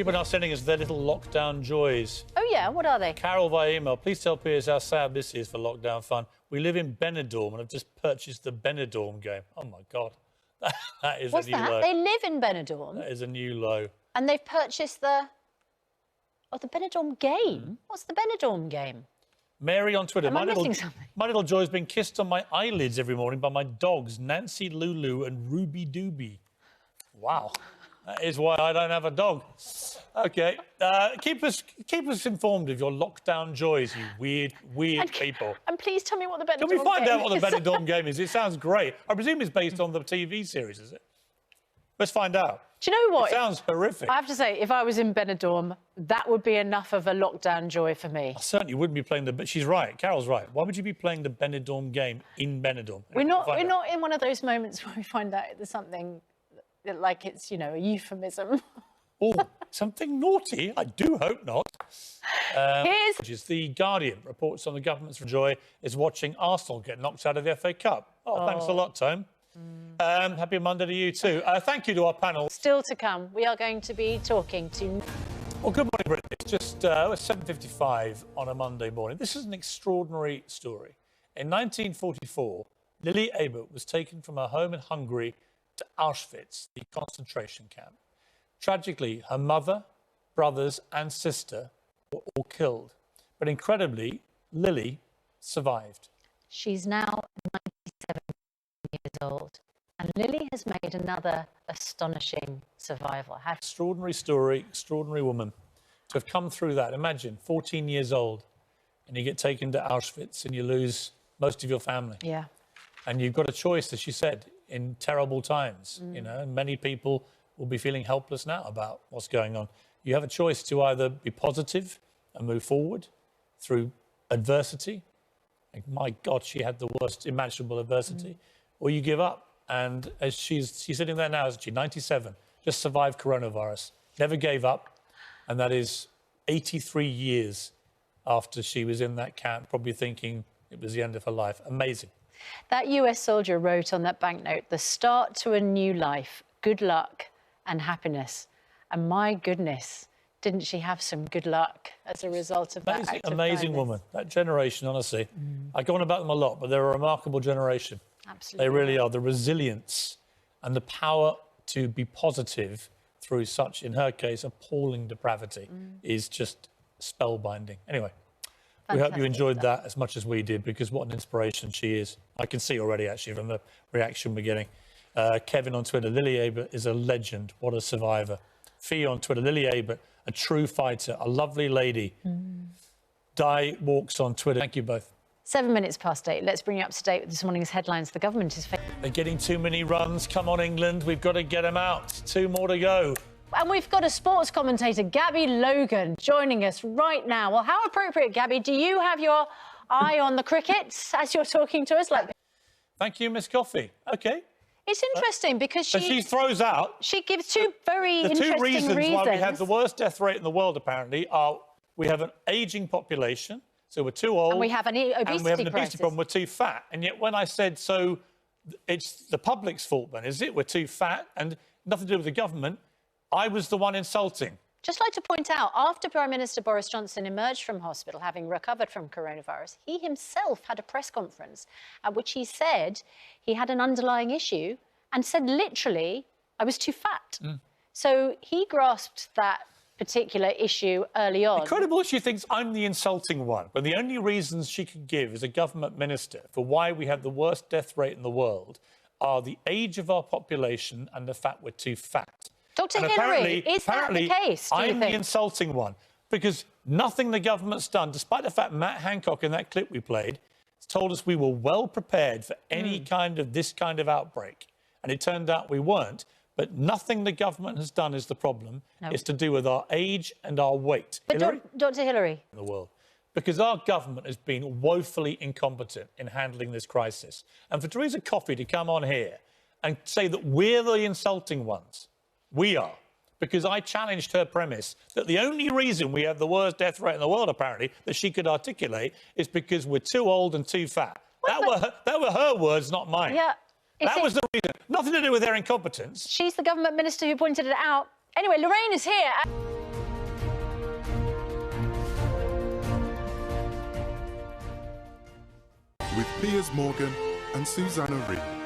People are now sending us their little lockdown joys. Oh, yeah? What are they? Carol via email, please tell Piers how sad this is for lockdown fun. We live in Benidorm and I've just purchased the Benidorm game. Oh, my God. That is What's a new that? low. They live in Benidorm. That is a new low. And they've purchased the Benidorm game? What's the Benidorm game? Mary on Twitter. Am I missing something? My little joy has been kissed on my eyelids every morning by my dogs, Nancy, Lulu and Ruby Dooby. Wow. That is why I don't have a dog. OK. Keep us informed of your lockdown joys, you weird people. And please tell me what the Benidorm game is. Can we find out what the Benidorm game is? It sounds great. I presume it's based on the TV series, is it? Let's find out. Do you know what? It sounds horrific. I have to say, if I was in Benidorm, that would be enough of a lockdown joy for me. I certainly wouldn't be playing the... She's right. Carol's right. Why would you be playing the Benidorm game in Benidorm? We're not in one of those moments where we find out there's something like it's, you know, a euphemism. Oh, something naughty? I do hope not. Here's... The Guardian reports on the government's joy is watching Arsenal get knocked out of the FA Cup. Oh, thanks a lot, Tone. Happy Monday to you too. Thank you to our panel. Still to come, we are going to be talking to... Well, good morning, Britain. It's just 7:55 on a Monday morning. This is an extraordinary story. In 1944, Lily Ebert was taken from her home in Hungary to Auschwitz, the concentration camp. Tragically, her mother, brothers and sister were all killed. But incredibly, Lily survived. She's now 97 years old. And Lily has made another astonishing survival. Extraordinary story, extraordinary woman. To have come through that, imagine, 14 years old, and you get taken to Auschwitz and you lose most of your family. Yeah. And you've got a choice, as she said, in terrible times, you know, and many people will be feeling helpless now about what's going on. You have a choice to either be positive and move forward through adversity. Like, my God, she had the worst imaginable adversity. Or you give up. And as she's sitting there now, isn't she? 97, just survived coronavirus, never gave up. And that is 83 years after she was in that camp, probably thinking it was the end of her life. Amazing. That US soldier wrote on that banknote, the start to a new life, good luck and happiness. And my goodness, didn't she have some good luck as a result of that act of amazing kindness? Woman. That generation, honestly. I go on about them a lot, but they're a remarkable generation. Absolutely. They really are. The resilience and the power to be positive through such, in her case, appalling depravity is just spellbinding. Anyway, we hope you enjoyed that as much as we did, because what an inspiration she is. I can see already, actually, from the reaction we're getting. Kevin on Twitter, Lily Ebert is a legend. What a survivor. Fee on Twitter, Lily Ebert, a true fighter, a lovely lady. Di Walks on Twitter. Thank you both. 7 minutes past 8. Let's bring you up to date with this morning's headlines. The government is... They're getting too many runs. Come on, England. We've got to get them out. 2 more to go. And we've got a sports commentator, Gabby Logan, joining us right now. Well, how appropriate, Gabby. Do you have your eye on the cricket as you're talking to us? Thank you, Miss Coffee. OK. It's interesting because she throws out... She gives two very interesting reasons. The 2 reasons why we have the worst death rate in the world, apparently, are we have an ageing population, so we're too old. And we have an obesity crisis. And we have an obesity problem, we're too fat. And yet when I said, so it's the public's fault then, is it? We're too fat and nothing to do with the government. I was the one insulting. Just like to point out, after Prime Minister Boris Johnson emerged from hospital, having recovered from coronavirus, he himself had a press conference at which he said he had an underlying issue and said, literally, I was too fat. So he grasped that particular issue early on. Incredible she thinks I'm the insulting one, when the only reasons she could give as a government minister for why we have the worst death rate in the world are the age of our population and the fact we're too fat. Dr. Hillary, is that the case, do you think? I'm the insulting one, because nothing the government's done, despite the fact Matt Hancock in that clip we played told us we were well prepared for any kind of this kind of outbreak. And it turned out we weren't. But nothing the government has done is the problem. No. It's to do with our age and our weight. But Dr. Hillary. In the world. Because our government has been woefully incompetent in handling this crisis. And for Theresa Coffey to come on here and say that we're the insulting ones, we are. Because I challenged her premise that the only reason we have the worst death rate in the world, apparently, that she could articulate is because we're too old and too fat. That were her words, not mine. Yeah. That was the reason. Nothing to do with their incompetence. She's the government minister who pointed it out. Anyway, Lorraine is here. with Piers Morgan and Susanna Reid.